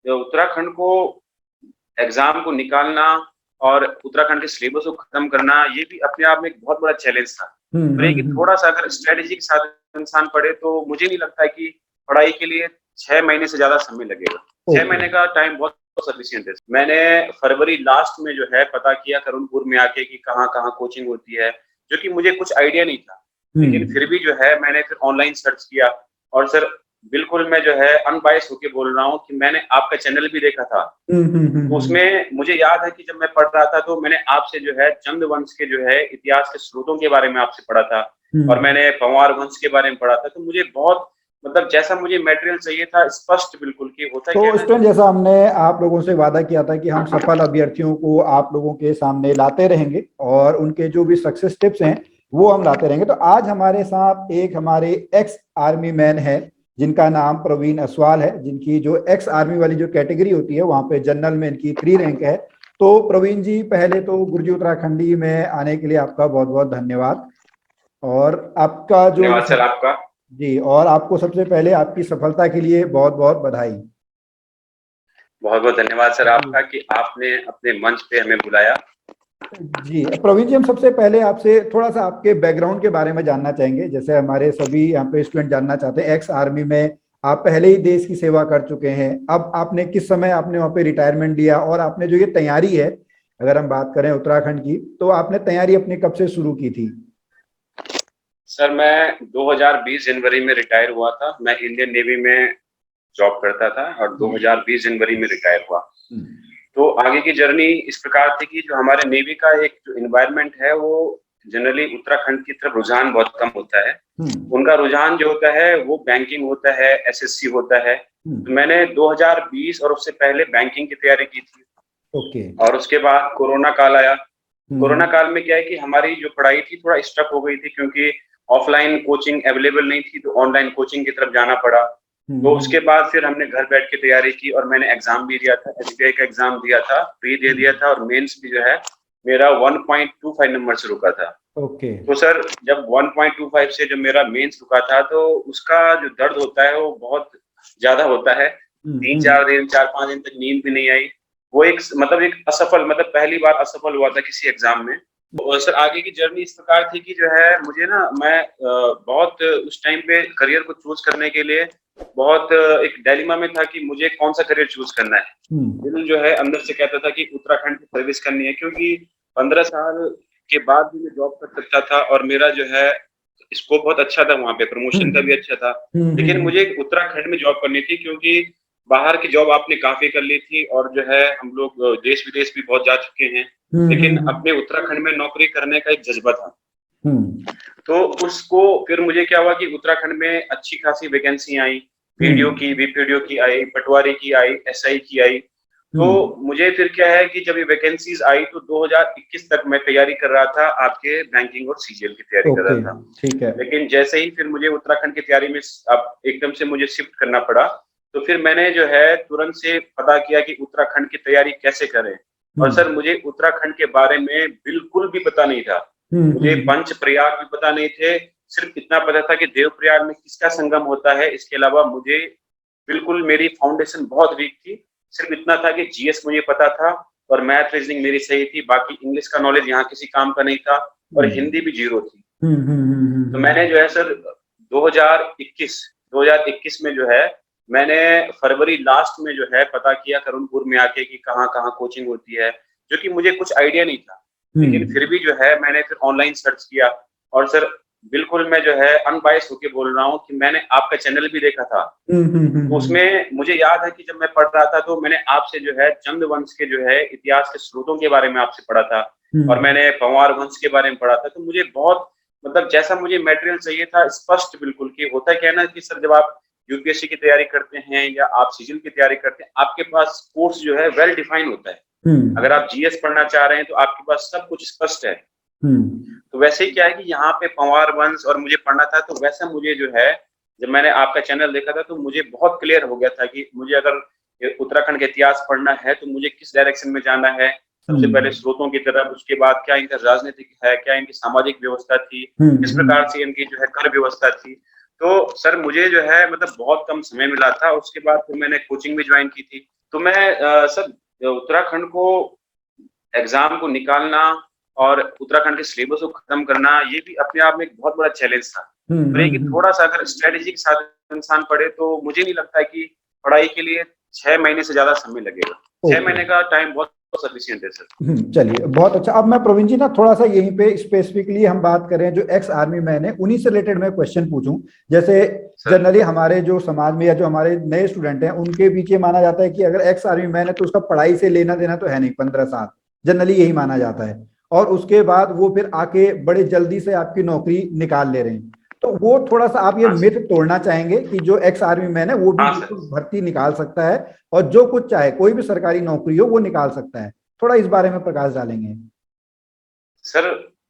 उत्तराखंड को एग्जाम को निकालना और उत्तराखंड के सिलेबस को खत्म करना, ये भी अपने आप में एक बहुत बड़ा चैलेंज था। और ये कि थोड़ा सा अगर स्ट्रेटेजी के साथ इंसान पढ़े तो मुझे नहीं लगता है कि पढ़ाई के लिए 6 महीने से ज्यादा समय लगेगा। 6 महीने का टाइम बहुत सफिशिएंट है। मैंने फरवरी लास्ट में जो है पता किया करुणपुर में आके कि कहाँ कहाँ कोचिंग होती है, जो कि मुझे कुछ आइडिया नहीं था, लेकिन फिर भी जो है मैंने फिर ऑनलाइन सर्च किया। और सर बिल्कुल मैं जो है अनबायस होके बोल रहा हूँ कि मैंने आपका चैनल भी देखा था। तो उसमें मुझे याद है कि जब मैं पढ़ रहा था तो मैंने आपसे जो है चंद वंश के जो है इतिहास के स्रोतों के बारे में आपसे पढ़ा था, और मैंने पंवार वंश के बारे में पढ़ा था। तो मुझे बहुत मतलब जैसा मुझे मटेरियल चाहिए था स्पष्ट बिल्कुल कि होता तो क्या है उस ना टाइम कि जैसा हमने आप लोगों से वादा किया था कि हम सफल अभ्यर्थियों को आप लोगों के सामने लाते रहेंगे और उनके जो भी सक्सेस टिप्स हैं वो हम लाते रहेंगे। तो आज हमारे साथ एक हमारे एक्स आर्मी मैन है जिनका नाम प्रवीण असवाल है, जिनकी जो एक्स आर्मी वाली जो कैटेगरी होती है वहां पे जनरल में इनकी 3 रैंक है। तो प्रवीण जी, पहले तो गुरजी उत्तराखंडी में आने के लिए आपका बहुत बहुत धन्यवाद। और आपका जो धन्यवाद सर आपका। जी, और आपको सबसे पहले आपकी सफलता के लिए बहुत बहुत बधाई। बहुत बहुत धन्यवाद सर आपका कि आपने अपने मंच पे हमें बुलाया। जी प्रवीण जी, हम सबसे पहले आपसे थोड़ा सा आपके बैकग्राउंड के बारे में जानना चाहेंगे। जैसे हमारे सभी यहाँ पे स्टूडेंट जानना चाहते हैं, एक्स आर्मी में आप पहले ही देश की सेवा कर चुके हैं, अब आपने किस समय आपने वहाँ पे रिटायरमेंट लिया, और आपने जो ये तैयारी है, अगर हम बात करें उत्तराखंड की, तो आपने तैयारी अपनी कब से शुरू की थी? सर मैं 2020 जनवरी में रिटायर हुआ था। मैं इंडियन नेवी में जॉब करता था और 2020 जनवरी में रिटायर हुआ। तो आगे की जर्नी इस प्रकार थी कि जो हमारे नेवी का एक जो इन्वायरमेंट है वो जनरली उत्तराखंड की तरफ रुझान बहुत कम होता है। उनका रुझान जो होता है वो बैंकिंग होता है, एसएससी होता है। तो मैंने 2020 और उससे पहले बैंकिंग की तैयारी की थी। ओके। और उसके बाद कोरोना काल आया। कोरोना काल में क्या है कि हमारी जो पढ़ाई थी थोड़ा स्टक हो गई थी, क्योंकि ऑफलाइन कोचिंग अवेलेबल नहीं थी, तो ऑनलाइन कोचिंग की तरफ जाना पड़ा। तो उसके बाद फिर हमने घर बैठ के तैयारी की और मैंने एग्जाम भी दिया था, एसबीआई का एग्जाम दिया था, प्री दे दिया था, और मेंस भी जो है मेरा 1.25 नंबर से रुका था। ओके। तो सर जब 1.25 से जब मेरा मेंस रुका था तो उसका जो दर्द होता है वो बहुत ज्यादा होता है। 3-4 दिन 4-5 दिन तक नींद भी नहीं आई। वो एक मतलब एक असफल, मतलब पहली बार असफल हुआ था किसी एग्जाम में। तो सर आगे की जर्नी इस प्रकार थी कि जो है मुझे ना मैं बहुत उस टाइम पे करियर को चूज करने के लिए बहुत एक डायलेमा में था कि मुझे कौन सा करियर चूज करना है। दिल जो है अंदर से कहता था कि उत्तराखंड की सर्विस करनी है, क्योंकि 15 साल के बाद भी मैं जॉब कर सकता था और मेरा जो है स्कोप बहुत अच्छा था, वहां पे प्रमोशन का भी अच्छा था। लेकिन मुझे उत्तराखंड में जॉब करनी थी, क्योंकि बाहर की जॉब आपने काफी कर ली थी और जो है हम लोग देश विदेश भी बहुत जा चुके हैं, लेकिन अपने उत्तराखंड में नौकरी करने का एक जज्बा था। तो उसको फिर मुझे क्या हुआ कि उत्तराखंड में अच्छी खासी वैकेंसी आई, पीडीओ की, बीपीडीओ की आई, पटवारी की आई, एसआई की आई। तो मुझे फिर क्या है कि जब ये वैकेंसीज आई तो 2021 तक मैं तैयारी कर रहा था, आपके बैंकिंग और सीजीएल की तैयारी कर रहा था। ठीक है। लेकिन जैसे ही फिर मुझे उत्तराखंड की तैयारी में अब एकदम से मुझे शिफ्ट करना पड़ा, तो फिर मैंने जो है तुरंत से पता किया कि उत्तराखंड की तैयारी कैसे करें। और सर मुझे उत्तराखंड के बारे में बिल्कुल भी पता नहीं था। मुझे पंच प्रयाग भी पता नहीं थे, सिर्फ इतना पता था कि देवप्रयाग में किसका संगम होता है। इसके अलावा मुझे बिल्कुल मेरी फाउंडेशन बहुत वीक थी। सिर्फ इतना था कि जीएस मुझे पता था और मैथ रीजनिंग मेरी सही थी, बाकी इंग्लिश का नॉलेज यहाँ किसी काम का नहीं था, और हिंदी भी जीरो थी। तो मैंने जो है सर 2021 में जो है मैंने फरवरी लास्ट में जो है पता किया करुणपुर में आके कि कहाँ कहाँ कोचिंग होती है, जो कि मुझे कुछ आइडिया नहीं था। लेकिन फिर भी जो है मैंने फिर ऑनलाइन सर्च किया। और सर बिल्कुल मैं जो है अनबायस होके बोल रहा हूँ कि मैंने आपका चैनल भी देखा था। तो उसमें मुझे याद है कि जब मैं पढ़ रहा था तो मैंने आपसे जो है चंद वंश के जो है इतिहास के स्रोतों के बारे में आपसे पढ़ा था, और मैंने पंवार वंश के बारे में पढ़ा था। तो मुझे बहुत मतलब जैसा मुझे मटेरियल चाहिए था स्पष्ट बिल्कुल कि होता क्या है ना कि सर जब आप यूपीएससी की तैयारी करते हैं या आप सीजीएल की तैयारी करते हैं, आपके पास कोर्स जो है वेल डिफाइन होता है। अगर आप जीएस पढ़ना चाह रहे हैं तो आपके पास सब कुछ स्पष्ट है। तो वैसे ही क्या है कि यहाँ पे पंवार वंश और मुझे पढ़ना था, तो वैसा मुझे जो है जब मैंने आपका चैनल देखा था तो मुझे बहुत क्लियर हो गया था कि मुझे अगर उत्तराखंड का इतिहास पढ़ना है तो मुझे किस डायरेक्शन में जाना है। सबसे पहले स्रोतों की तरफ, उसके बाद क्या इनका राजनीतिक है, क्या इनकी सामाजिक व्यवस्था थी, किस प्रकार से इनकी जो है कर व्यवस्था थी। तो सर मुझे जो है मतलब बहुत कम समय मिला था। उसके बाद फिर मैंने कोचिंग भी ज्वाइन की थी। तो मैं सर उत्तराखंड को एग्जाम को निकालना और उत्तराखंड के सिलेबस को खत्म करना, ये भी अपने आप में एक बहुत बड़ा चैलेंज था। तो ये कि थोड़ा सा अगर स्ट्रेटेजी के साथ इंसान पढ़े तो मुझे नहीं लगता है कि पढ़ाई के लिए 6 महीने से ज्यादा समय लगेगा। 6 महीने का टाइम बहुत सफिशिएंट है सर। चलिए, बहुत अच्छा। अब मैं प्रवीण जी ना थोड़ा सा यहीं पे स्पेसिफिकली हम बात करें जो एक्स आर्मी मैन है, उन्हीं से रिलेटेड मैं क्वेश्चन पूछूं। जैसे जनरली हमारे जो समाज में या जो हमारे नए स्टूडेंट हैं उनके बीच ये माना जाता है कि अगर एक्स आर्मी मैन है तो उसका पढ़ाई से लेना देना तो है नहीं, 15 साल जनरली यही माना जाता है, और उसके बाद वो फिर आके बड़े जल्दी से आपकी नौकरी निकाल ले रहे हैं। तो वो थोड़ा सा आप ये मिथ तोड़ना चाहेंगे कि जो एक्स आर्मी मैन है वो भी भर्ती निकाल सकता है और जो कुछ चाहे कोई भी सरकारी नौकरी हो वो निकाल सकता है? थोड़ा इस बारे में प्रकाश डालेंगे सर।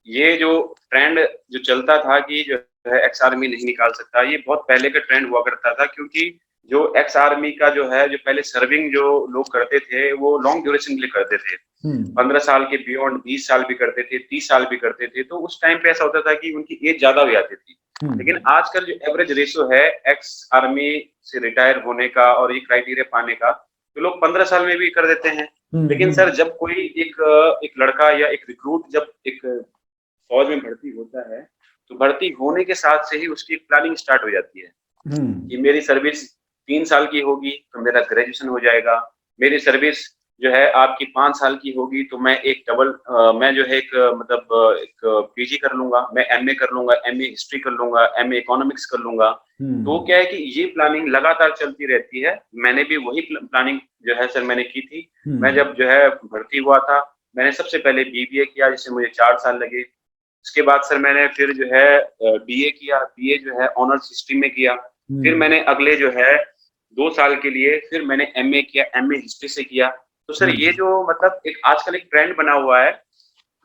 ये जो ट्रेंड जो चलता था कि जो है एक्स आर्मी नहीं निकाल सकता, ये बहुत पहले का ट्रेंड हुआ करता था, क्योंकि जो एक्स आर्मी का जो है जो पहले सर्विंग जो लोग करते थे वो लॉन्ग ड्यूरेशन के लिए करते थे। 15 साल के बियॉन्ड 20 साल भी करते थे, 30 साल भी करते थे। तो उस टाइम पे ऐसा होता था कि उनकी एज ज्यादा हो जाती थी। लेकिन आजकल जो एवरेज रेशियो है एक्स आर्मी से रिटायर होने का और ये क्राइटेरिया पाने का, तो लोग 15 साल में भी कर देते हैं। लेकिन सर जब कोई एक लड़का या एक रिक्रूट जब एक फौज में भर्ती होता है तो भर्ती होने के साथ से ही उसकी प्लानिंग स्टार्ट हो जाती है कि मेरी सर्विस 3 साल की होगी तो मेरा ग्रेजुएशन हो जाएगा, मेरी सर्विस जो है आपकी 5 साल की होगी तो मैं एक मैं जो है एक पीजी कर लूंगा, मैं एमए कर लूंगा, एमए हिस्ट्री कर लूंगा, एमए इकोनॉमिक्स कर लूंगा। तो क्या है कि ये प्लानिंग लगातार चलती रहती है। मैंने भी वही प्लानिंग जो है सर मैंने की थी। मैं जब जो है भर्ती हुआ था मैंने सबसे पहले बीबीए किया जिससे मुझे 4 साल लगे। उसके बाद सर मैंने फिर जो है बीए किया, बीए जो है ऑनर्स हिस्ट्री में किया। फिर मैंने अगले जो है 2 साल के लिए फिर मैंने एमए किया, एमए हिस्ट्री से किया। तो सर ये जो मतलब एक आजकल एक ट्रेंड बना हुआ है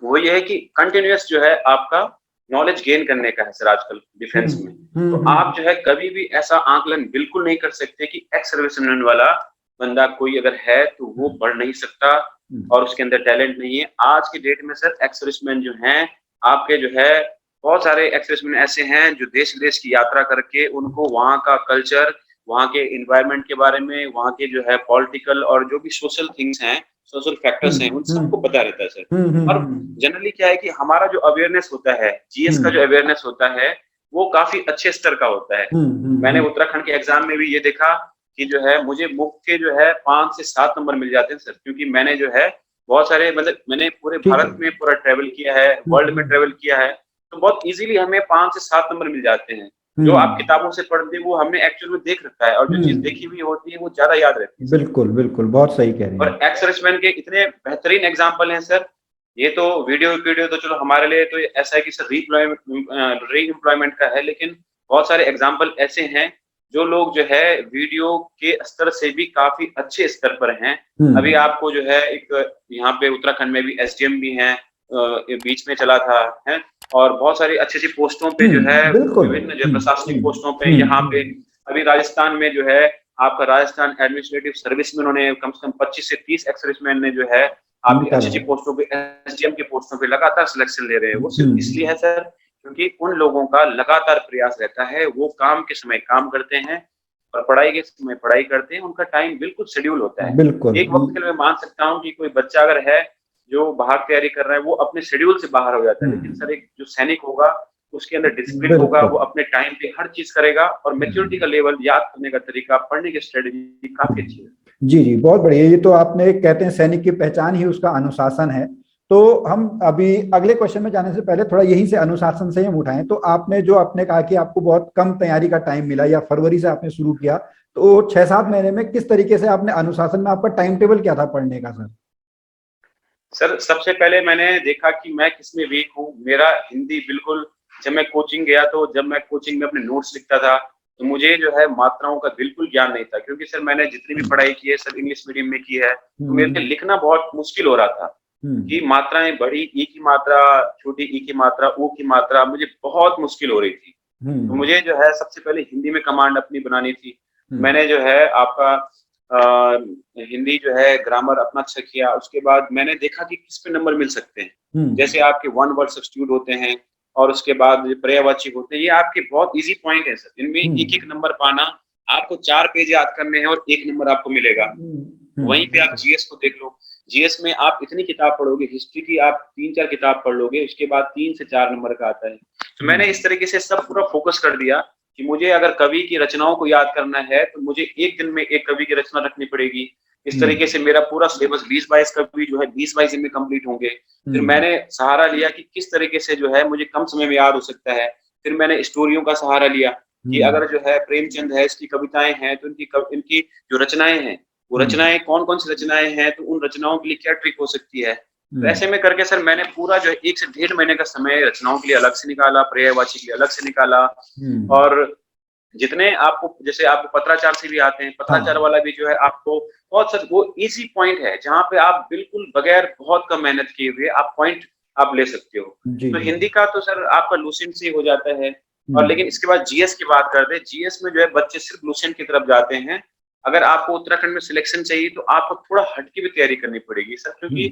वो ये है कि कंटिन्यूअस जो है आपका नॉलेज गेन करने का है सर आजकल डिफेंस में। तो आप जो है कभी भी ऐसा आंकलन बिल्कुल नहीं कर सकते कि एक्स सर्विसमैन वाला बंदा कोई अगर है तो वो बढ़ नहीं सकता और उसके अंदर टैलेंट नहीं है। आज की डेट में सर एक्स सर्विसमैन जो हैं आपके जो है बहुत सारे एक्स सर्विसमैन ऐसे हैं जो देश विदेश की यात्रा करके उनको वहाँ का कल्चर, वहाँ के एनवायरनमेंट के बारे में, वहाँ के जो है पॉलिटिकल और जो भी सोशल थिंग्स हैं, सोशल फैक्टर्स हैं, उन सबको पता रहता है सर। और जनरली क्या है कि हमारा जो अवेयरनेस होता है, जीएस का जो अवेयरनेस होता है वो काफी अच्छे स्तर का होता है। मैंने उत्तराखंड के एग्जाम में भी ये देखा कि जो है मुझे मुफ्त के जो है 5 से 7 नंबर मिल जाते हैं सर, क्योंकि मैंने जो है बहुत सारे मतलब मैंने पूरे भारत में पूरा ट्रेवल किया है, वर्ल्ड में ट्रेवल किया है। तो बहुत इजीली हमें 5 से 7 नंबर मिल जाते हैं। जो आप किताबों से पढ़ते हैं वो हमने एक्चुअल में देख रखा है और जो चीज देखी हुई होती है वो ज्यादा याद रहती है। बिल्कुल बिल्कुल, बहुत सही कह रहे हैं। और एक्स सर्विसमैन के इतने बेहतरीन एग्जाम्पल हैं सर। ये तो वीडियो तो चलो हमारे लिए तो ऐसा है कि सर री एम्प्लॉयमेंट का है, लेकिन बहुत सारे एग्जाम्पल ऐसे हैं जो लोग जो है वीडियो के स्तर से भी काफी अच्छे स्तर पर हैं। अभी आपको जो है एक यहाँ पे उत्तराखंड में भी एसडीएम भी हैं, बीच में चला था है, और बहुत सारी अच्छी अच्छी पोस्टों पे जो है विभिन्न जो प्रशासनिक पोस्टों पे यहाँ पे अभी राजस्थान में जो है आपका राजस्थान एडमिनिस्ट्रेटिव सर्विस में उन्होंने कम से कम 25 से 30 एक्स सर्विसमैन ने जो है आपकी अच्छी अच्छी पोस्टों पे एसडीएम की पोस्टों पे लगातार सिलेक्शन ले रहे हैं। वो सिर्फ इसलिए है सर क्योंकि उन लोगों का लगातार प्रयास रहता है, वो काम के समय काम करते हैं और पढ़ाई के समय पढ़ाई करते हैं। उनका टाइम बिल्कुल शेड्यूल होता है। एक वक्त के लिए मैं मान सकता हूँ कि कोई बच्चा अगर है जो बाहर तैयारी कर रहा है वो अपने शेड्यूल से बाहर हो जाता है, लेकिन सर एक जो सैनिक होगा उसके अंदर डिसिप्लिन होगा, वो अपने टाइम पे हर चीज करेगा और मैच्योरिटी का लेवल, याद करने का तरीका, पढ़ने की स्ट्रेटेजी काफी अच्छी है। जी जी, बहुत बढ़िया। ये तो आपने कहते हैं सैनिक की पहचान ही उसका अनुशासन है। तो हम अभी अगले क्वेश्चन में जाने से पहले थोड़ा यहीं से अनुशासन से हम उठाएं। तो आपने जो आपने कहा कि आपको बहुत कम तैयारी का टाइम मिला या फरवरी से आपने शुरू किया, तो 6-7 महीने में किस तरीके से आपने अनुशासन में, आपका टाइम टेबल क्या था पढ़ने का सर? सर सबसे पहले मैंने देखा कि मैं किसमें वीक हूँ। मेरा हिंदी बिल्कुल, जब मैं कोचिंग गया तो जब मैं कोचिंग में अपने नोट्स लिखता था तो मुझे जो है मात्राओं का बिल्कुल ज्ञान नहीं था, क्योंकि सर मैंने जितनी भी पढ़ाई की है सर इंग्लिश मीडियम में की है, तो मेरे लिए लिखना बहुत मुश्किल हो रहा था कि मात्राएं बड़ी, ई की मात्रा छोटी, ई की मात्रा, ऊ की मात्रा मुझे बहुत मुश्किल हो रही थी। तो मुझे जो है सबसे पहले हिंदी में कमांड अपनी बनानी थी। मैंने जो है आपका हिंदी जो है ग्रामर अपना अच्छा किया। उसके बाद मैंने देखा कि किस पे नंबर मिल सकते हैं। जैसे आपके वन वर्ड सब्स्टिट्यूट होते हैं और उसके बाद पर्यायवाची होते हैं, ये आपके बहुत इजी पॉइंट है सर। इनमें एक एक नंबर पाना आपको 4 पेज याद करने हैं और 1 नंबर आपको मिलेगा। वहीं पे आप जीएस को देख लो, जीएस में आप इतनी किताब पढ़ोगे, हिस्ट्री की आप 3-4 किताब पढ़ लोगे, उसके बाद 3 से 4 नंबर का आता है। तो मैंने इस तरीके से सब पूरा फोकस कर दिया कि मुझे अगर कवि की रचनाओं को याद करना है तो मुझे एक दिन में एक कवि की रचना रखनी पड़ेगी। इस तरीके से मेरा पूरा सिलेबस 20-22 कवि जो है 20-22 दिन में कंप्लीट होंगे। फिर मैंने सहारा लिया कि किस तरीके से जो है मुझे कम समय में याद हो सकता है। फिर मैंने स्टोरियों का सहारा लिया कि अगर जो है प्रेमचंद है, इसकी कविताएं हैं तो इनकी जो रचनाएं हैं, वो रचनाएं कौन-कौन सी रचनाएं हैं, तो उन रचनाओं के लिए क्या ट्रिक हो सकती है। तो ऐसे में करके सर मैंने पूरा जो है 1 से 1.5 महीने का समय रचनाओं के लिए अलग से निकाला, पर्यायवाची के लिए अलग से निकाला। और जितने आपको, जैसे आपको पत्राचार से भी आते हैं, पत्राचार वाला भी जो है आपको बहुत सर वो इजी पॉइंट है जहाँ पे आप बिल्कुल बगैर बहुत कम मेहनत किए हुए आप पॉइंट आप ले सकते हो। तो हिंदी का तो सर आपका लुसेंट से हो जाता है। और लेकिन इसके बाद जीएस की बात करते हैं, जीएस में जो है बच्चे सिर्फ लुसेंट की तरफ जाते हैं। अगर आपको उत्तराखंड में सिलेक्शन चाहिए तो आपको थोड़ा हटके भी तैयारी करनी पड़ेगी सर, क्योंकि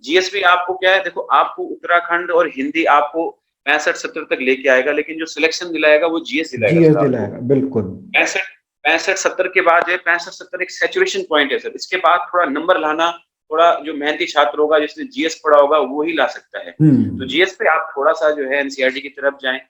जीएस भी आपको क्या है, देखो आपको उत्तराखंड और हिंदी आपको 65-70 तक लेके आएगा, लेकिन जो सिलेक्शन दिलाएगा वो जीएस दिलाएगा। बिल्कुल 65-70 के बाद जो है 65-70 एक सैचुरेशन पॉइंट है सर। इसके बाद थोड़ा नंबर लाना, थोड़ा जो मेहनती छात्र होगा जिसने जीएस पढ़ा होगा वो ही ला सकता है। तो जीएस पे आप थोड़ा सा जो है एनसीईआरटी की तरफ जाएं,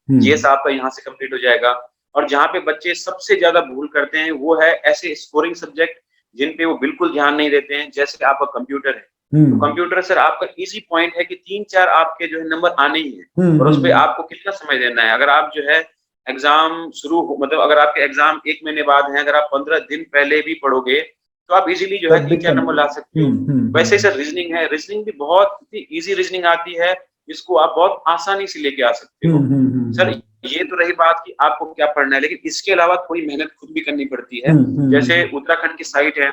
जीएस आपका यहाँ से कंप्लीट हो जाएगा। और जहाँ पे बच्चे सबसे ज्यादा भूल करते हैं वो है ऐसे स्कोरिंग सब्जेक्ट जिन पे वो बिल्कुल ध्यान नहीं देते हैं, जैसे आपका कंप्यूटर है। तो कंप्यूटर सर आपका इजी पॉइंट है कि 3-4 आपके जो है नंबर आने ही है, और उस पे आपको कितना समय देना है। अगर आप जो है एग्जाम शुरू मतलब अगर आपके एग्जाम 1 महीने बाद है, अगर आप 15 दिन पहले भी पढ़ोगे तो आप इजीली जो है 3-4 नंबर ला सकते हो। वैसे सर रीजनिंग है, रीजनिंग भी बहुत इजी रीजनिंग आती है, जिसको आप बहुत आसानी से लेके आ सकते हो। सर ये तो रही बात कि आपको क्या पढ़ना है, लेकिन इसके अलावा थोड़ी मेहनत खुद भी करनी पड़ती है। जैसे उत्तराखंड की साइट है,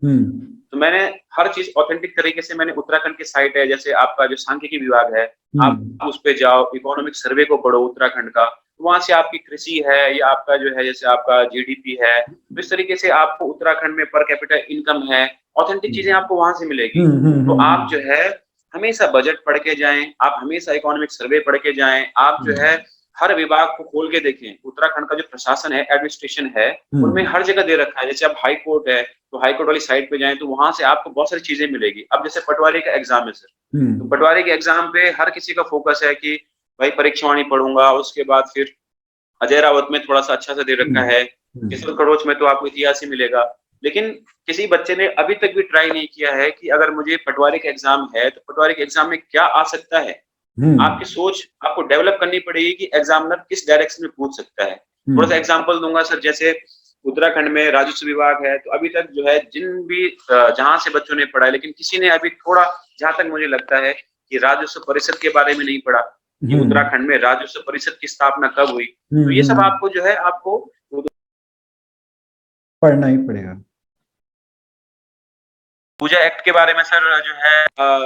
तो मैंने हर चीज ऑथेंटिक तरीके से, मैंने उत्तराखंड की साइट है, जैसे आपका जो सांख्यिकी विभाग है, आप उस पे जाओ, इकोनॉमिक सर्वे को पढ़ो उत्तराखंड का, तो वहां से आपकी कृषि है या आपका जो है जैसे आपका जीडीपी है, तो इस तरीके से आपको उत्तराखंड में पर कैपिटा इनकम है, ऑथेंटिक चीजें आपको वहां से मिलेगी। तो आप जो है हमेशा बजट पढ़ के जाएं, आप हमेशा इकोनॉमिक सर्वे पढ़ के जाएं, आप जो है हर विभाग को खोल के देखें। उत्तराखंड का जो प्रशासन है, एडमिनिस्ट्रेशन है, उनमें हर जगह दे रखा है। जैसे अब हाई कोर्ट है तो हाई कोर्ट वाली साइड पे जाएं तो वहां से आपको बहुत सारी चीजें मिलेगी। अब जैसे पटवारी का एग्जाम है सर, तो पटवारी के एग्जाम पे हर किसी का फोकस है कि भाई परीक्षावाणी पढ़ूंगा, उसके बाद फिर अजय रावत में थोड़ा सा अच्छा सा दे रखा है, किशोर खड़ोच में तो आपको इतिहास ही मिलेगा। लेकिन किसी बच्चे ने अभी तक भी ट्राई नहीं किया है कि अगर मुझे पटवारी का एग्जाम है तो पटवारी के एग्जाम में क्या आ सकता है। आपकी सोच आपको डेवलप करनी पड़ेगी कि एग्जामिनर किस डायरेक्शन में पूछ सकता है। थोड़ा सा एग्जांपल दूंगा सर, जैसे उत्तराखंड में राजस्व विभाग है, तो अभी तक जो है जिन भी जहां से बच्चों ने पढ़ा है, लेकिन किसी ने अभी थोड़ा, जहां तक मुझे लगता है कि राजस्व परिषद के बारे में नहीं पढ़ा कि उत्तराखंड में राजस्व परिषद की स्थापना कब हुई। तो ये सब आपको जो है आपको पढ़ना ही पड़ेगा। पूजा एक्ट के बारे में सर जो है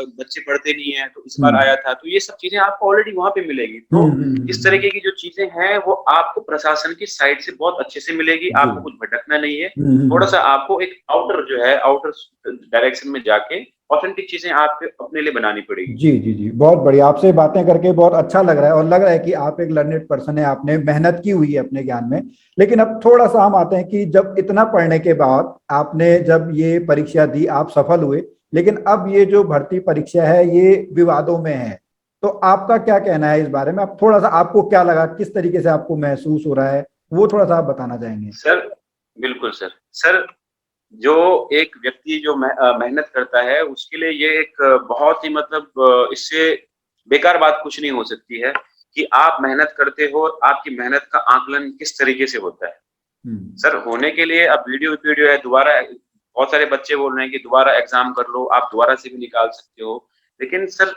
बच्चे पढ़ते नहीं है, तो इस बार आया था, तो ये सब चीजें आपको ऑलरेडी वहां पे मिलेगी। तो इस तरीके की जो चीजें हैं वो आपको प्रशासन की साइड से बहुत अच्छे से मिलेगी, आपको कुछ भटकना नहीं है। थोड़ा सा आपको एक आउटर जो है आउटर डायरेक्शन में जाके ऑथेंटिक चीजें आप अपने लिए बनानी पड़ेगी। जी जी जी, बहुत बढ़िया। आपसे बातें करके बहुत अच्छा लग रहा है और लग रहा है कि आप एक लर्नेड पर्सन है, आपने मेहनत की हुई है अपने ज्ञान में। लेकिन अब थोड़ा सा हम आते हैं कि जब इतना पढ़ने के बाद आपने जब ये परीक्षा दी, आप सफल हुए, लेकिन अब ये जो भर्ती परीक्षा है ये विवादों में है, तो आपका क्या कहना है इस बारे में? आप थोड़ा सा, आपको क्या लगा, किस तरीके से आपको महसूस हो रहा है, वो थोड़ा सा आप बताना चाहेंगे? सर बिल्कुल सर, जो एक व्यक्ति जो मेहनत करता है उसके लिए ये एक बहुत ही मतलब इससे बेकार बात कुछ नहीं हो सकती है कि आप मेहनत करते हो और आपकी मेहनत का आकलन किस तरीके से होता है। सर होने के लिए अब वीडियो है, दोबारा बहुत सारे बच्चे बोल रहे हैं कि दोबारा एग्जाम कर लो, आप दोबारा से भी निकाल सकते हो, लेकिन सर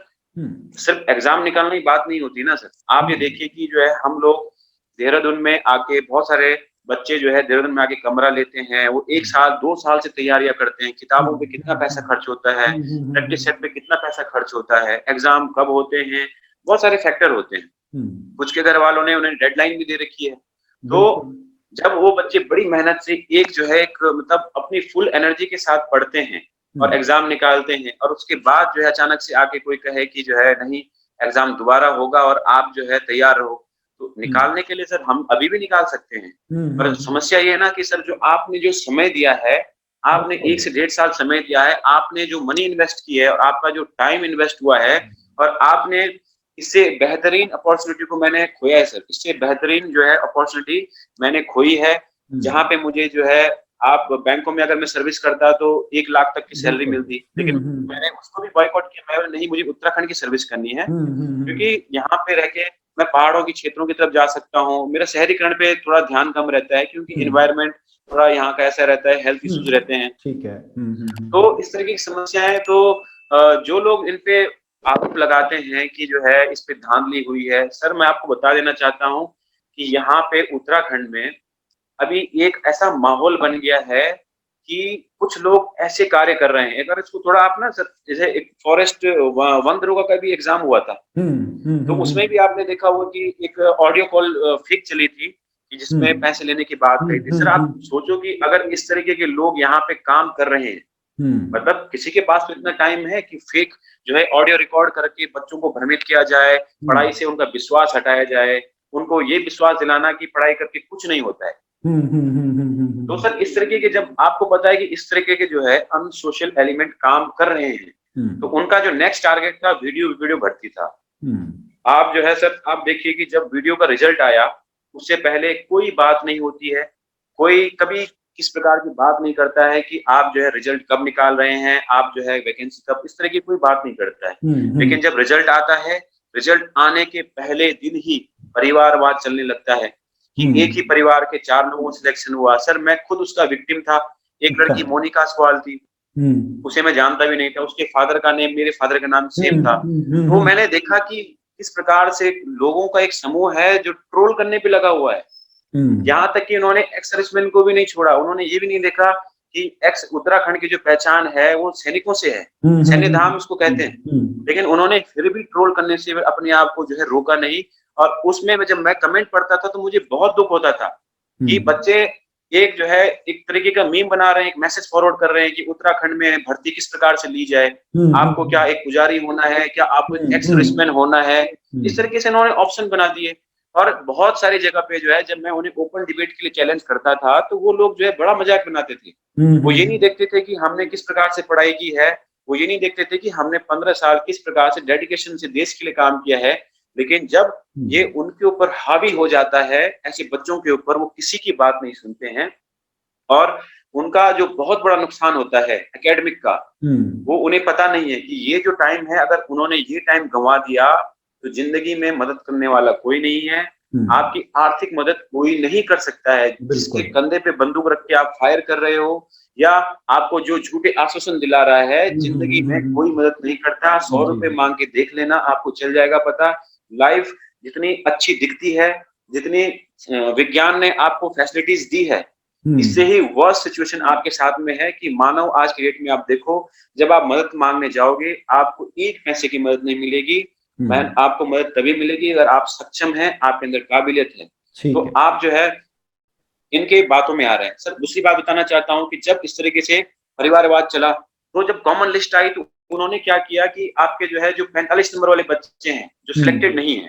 सिर्फ एग्जाम निकालने की बात नहीं होती ना सर। आप ये देखिए कि जो है हम लोग देहरादून में आके, बहुत सारे बच्चे जो है देहरादून में आके कमरा लेते हैं, वो 1 साल 2 साल से तैयारियां करते हैं, किताबों पे कितना पैसा खर्च होता है, प्रैक्टिस सेट पे कितना पैसा खर्च होता है, एग्जाम कब होते हैं, बहुत सारे फैक्टर होते हैं। कुछ के घर वालों ने उन्हें डेडलाइन भी दे रखी है। तो जब वो बच्चे बड़ी मेहनत से एक जो है एक मतलब अपनी फुल एनर्जी के साथ पढ़ते हैं और एग्जाम निकालते हैं, और उसके बाद जो है अचानक से आके कोई कहे कि जो है नहीं एग्जाम दोबारा होगा और आप जो है तैयार रहो, तो निकालने के लिए सर हम अभी भी निकाल सकते हैं, पर समस्या ये है ना कि सर जो आपने जो समय दिया है, आपने 1 से 1.5 साल समय दिया है, आपने जो मनी इन्वेस्ट की है और आपका जो टाइम इन्वेस्ट हुआ है, और आपने इससे बेहतरीन अपॉर्चुनिटी को मैंने खोया है सर। इससे बेहतरीन जो है अपॉर्चुनिटी मैंने खोई है, जहाँ पे मुझे जो है, आप बैंकों में अगर मैं सर्विस करता तो 1 लाख तक की सैलरी मिलती, लेकिन मैंने उसको भी बॉयकॉट किया। मैं नहीं, मुझे उत्तराखंड की सर्विस करनी है, क्योंकि यहाँ पे रह के मैं पहाड़ों की क्षेत्रों की तरफ जा सकता हूँ। मेरा शहरीकरण पे थोड़ा ध्यान कम रहता है, क्योंकि एनवायरनमेंट थोड़ा यहाँ का ऐसा रहता है, हेल्थ इश्यूज रहते हैं। ठीक है। तो इस तरह की समस्याएं, तो जो लोग इन पे आरोप लगाते हैं कि जो है इस पे धांधली हुई है, सर मैं आपको बता देना चाहता हूँ कि यहाँ पे उत्तराखंड में अभी एक ऐसा माहौल बन गया है कि कुछ लोग ऐसे कार्य कर रहे हैं। अगर इसको थोड़ा आप ना सर, जैसे एक फॉरेस्ट वन दरोगा का भी एग्जाम हुआ था, तो उसमें भी आपने देखा होगा कि एक ऑडियो कॉल फेक चली थी, कि जिसमें पैसे लेने की बात कही थी। सर आप सोचो कि अगर इस तरीके के लोग यहाँ पे काम कर रहे हैं, मतलब किसी के पास तो इतना टाइम है कि फेक जो है ऑडियो रिकॉर्ड करके बच्चों को भ्रमित किया जाए, पढ़ाई से उनका विश्वास हटाया जाए, उनको ये विश्वास दिलाना कि पढ़ाई करके कुछ नहीं होता है। तो सर इस तरीके के, जब आपको पता है कि इस तरीके के जो है अनसोशल एलिमेंट काम कर रहे हैं, तो उनका जो नेक्स्ट टारगेट था वीडियो भर्ती था। आप जो है सर, आप देखिए कि जब वीडियो का रिजल्ट आया, उससे पहले कोई बात नहीं होती है, कोई कभी किस प्रकार की बात नहीं करता है कि आप जो है रिजल्ट कब निकाल रहे हैं, आप जो है वैकेंसी कब, इस तरह की कोई बात नहीं करता है। लेकिन जब रिजल्ट आता है, रिजल्ट आने के पहले दिन ही परिवारवाद चलने लगता है कि एक ही परिवार के 4 लोगों का सिलेक्शन हुआ। सर मैं खुद उसका विक्टिम था। एक लड़की मोनिका सवाल थी, उसे मैं जानता भी नहीं था, उसके फादर का नेम मेरे फादर का नाम सेम था। तो मैंने देखा कि किस प्रकार से लोगों का एक समूह है जो ट्रोल करने पे लगा हुआ है। यहाँ तक कि उन्होंने एक्स सर्विसमैन को भी नहीं छोड़ा। उन्होंने ये भी नहीं देखा कि एक्स उत्तराखंड की जो पहचान है वो सैनिकों से है, सैन्य धाम उसको कहते हैं, लेकिन उन्होंने फिर भी ट्रोल करने से अपने आप को जो है रोका नहीं। और उसमें जब मैं कमेंट पढ़ता था तो मुझे बहुत दुख होता था कि बच्चे एक जो है एक तरीके का मीम बना रहे हैं, एक मैसेज फॉरवर्ड कर रहे हैं कि उत्तराखंड में भर्ती किस प्रकार से ली जाए, आपको क्या एक पुजारी होना है, क्या आपको एक्स सर्विसमैन होना है, इस तरीके से उन्होंने ऑप्शन बना दिए। और बहुत सारी जगह पे जो है, जब मैं उन्हें ओपन डिबेट के लिए चैलेंज करता था, तो वो लोग जो है बड़ा मजाक बनाते थे। वो ये नहीं देखते थे कि हमने किस प्रकार से पढ़ाई की है, वो ये नहीं देखते थे कि हमने 15 साल किस प्रकार से डेडिकेशन से देश के लिए काम किया है। लेकिन जब ये उनके ऊपर हावी हो जाता है, ऐसे बच्चों के ऊपर, वो किसी की बात नहीं सुनते हैं, और उनका जो बहुत बड़ा नुकसान होता है एकेडमिक का, वो उन्हें पता नहीं है कि ये जो टाइम है, अगर उन्होंने ये टाइम गंवा दिया तो जिंदगी में मदद करने वाला कोई नहीं है। आपकी आर्थिक मदद कोई नहीं कर सकता है। जिसके कंधे पे बंदूक रख के आप फायर कर रहे हो, या आपको जो झूठे आश्वासन दिला रहा है, जिंदगी में कोई मदद नहीं करता। 100 रुपए मांग के देख लेना, आपको चल जाएगा पता। लाइफ जितनी अच्छी दिखती है, जितनी विज्ञान ने आपको फैसिलिटीज दी है, इससे ही वर्स्ट सिचुएशन आपके साथ में है कि मानव आज के डेट में आप देखो, जब आप मदद मांगने जाओगे, आपको 1 पैसे की मदद नहीं मिलेगी। आपको मदद तभी मिलेगी अगर आप सक्षम हैं, आपके अंदर काबिलियत है। तो आप जो है इनके बातों में आ रहे हैं। सर दूसरी बात बताना चाहता हूँ कि जब इस तरीके से परिवारवाद चला, तो जब कॉमन लिस्ट आई, तो उन्होंने क्या किया कि आपके जो है जो 45 नंबर वाले बच्चे हैं जो सिलेक्टेड नहीं है,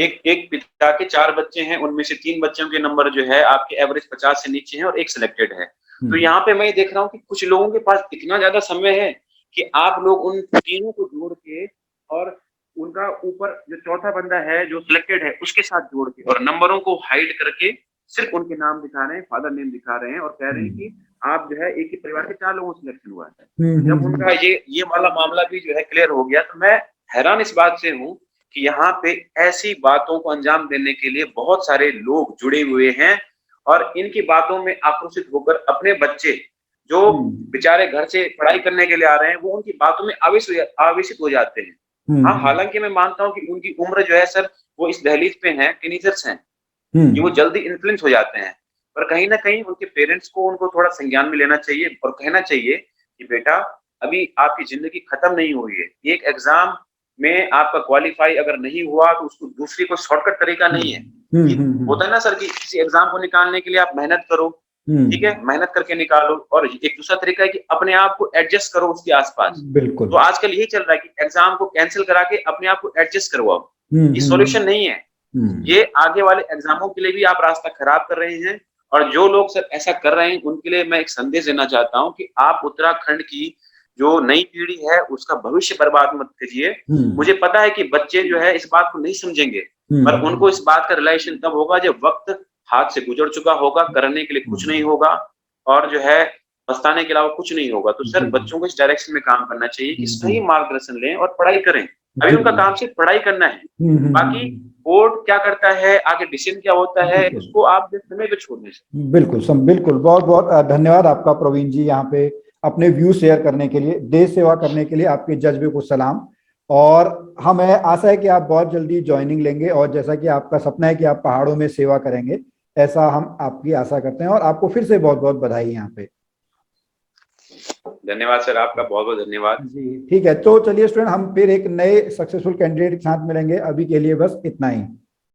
एक पिता के 4 बच्चे हैं, उनमें से 3 बच्चों के नंबर जो है आपके एवरेज 50 से नीचे हैं और 1 सिलेक्टेड है। तो यहाँ पे मैं देख रहा हूँ कि कुछ लोगों के पास इतना ज्यादा समय है कि आप लोग उन तीनों को जोड़ के और उनका ऊपर जो चौथा बंदा है जो सिलेक्टेड है उसके साथ जोड़ के और नंबरों को हाइड करके सिर्फ उनके नाम दिखा रहे हैं, फादर नेम दिखा रहे हैं, और कह रहे हैं कि आप जो है एक ही परिवार के 4 लोगों को सिलेक्शन हुआ है। जब उनका ये वाला मामला भी जो है क्लियर हो गया, तो मैं हैरान इस बात से हूँ कि यहाँ पे ऐसी बातों को अंजाम देने के लिए बहुत सारे लोग जुड़े हुए हैं, और इनकी बातों में आक्रोशित होकर अपने बच्चे जो बेचारे घर से पढ़ाई करने के लिए आ रहे हैं, वो उनकी बातों में आवेशित हो जाते हैं। हाँ, हालांकि मैं मानता हूँ कि उनकी उम्र जो है सर, वो इस दहलीज पे है, टीनेजर्स हैं, कि वो जल्दी इन्फ्लुएंस हो जाते हैं। पर कहीं ना कहीं उनके पेरेंट्स को उनको थोड़ा संज्ञान में लेना चाहिए और कहना चाहिए कि बेटा, अभी आपकी जिंदगी खत्म नहीं हुई है। एक एग्जाम में आपका क्वालिफाई अगर नहीं हुआ तो उसको दूसरी कोई शॉर्टकट तरीका नहीं है। होता है ना सर कि किसी एग्जाम को निकालने के लिए आप मेहनत करो, ठीक है, मेहनत करके निकालो, और एक दूसरा तरीका है कि अपने आप को एडजस्ट करो उसके आसपास। बिल्कुल। तो आजकल यही चल रहा है कि एग्जाम को कैंसिल करा के अपने आप को एडजस्ट करवाओ। ये सॉल्यूशन नहीं है। ये आगे वाले एग्जामों के लिए भी आप रास्ता खराब कर रहे हैं। और जो लोग सर ऐसा कर रहे हैं उनके लिए मैं एक संदेश देना चाहता हूँ कि आप उत्तराखंड की जो नई पीढ़ी है उसका भविष्य बर्बाद मत कीजिए। मुझे पता है कि बच्चे जो है इस बात को नहीं समझेंगे, पर उनको इस बात का रियलाइजेशन तब होगा जब वक्त हाथ से गुजर चुका होगा, करने के लिए कुछ नहीं होगा और जो है पछताने के अलावा कुछ नहीं होगा। तो सर बच्चों को इस डायरेक्शन में काम करना चाहिए कि सही मार्गदर्शन लें और पढ़ाई करें। अभी उनका काम सिर्फ पढ़ाई करना है, बाकी बोर्ड क्या करता है, आगे डिसीजन क्या होता है, उसको आप समय पे छोड़ने से। बिल्कुल बहुत बहुत धन्यवाद आपका प्रवीण जी, यहाँ पे अपने व्यू शेयर करने के लिए, देश सेवा करने के लिए आपके जज्बे को सलाम। और हमें आशा है कि आप बहुत जल्दी ज्वाइनिंग लेंगे और जैसा कि आपका सपना है कि आप पहाड़ों में सेवा करेंगे, ऐसा हम आपकी आशा करते हैं। और आपको फिर से बहुत बहुत बधाई यहाँ पे। धन्यवाद सर, आपका बहुत बहुत धन्यवाद जी ठीक है, तो चलिए स्टूडेंट, हम फिर एक नए सक्सेसफुल कैंडिडेट के साथ मिलेंगे। अभी के लिए बस इतना ही।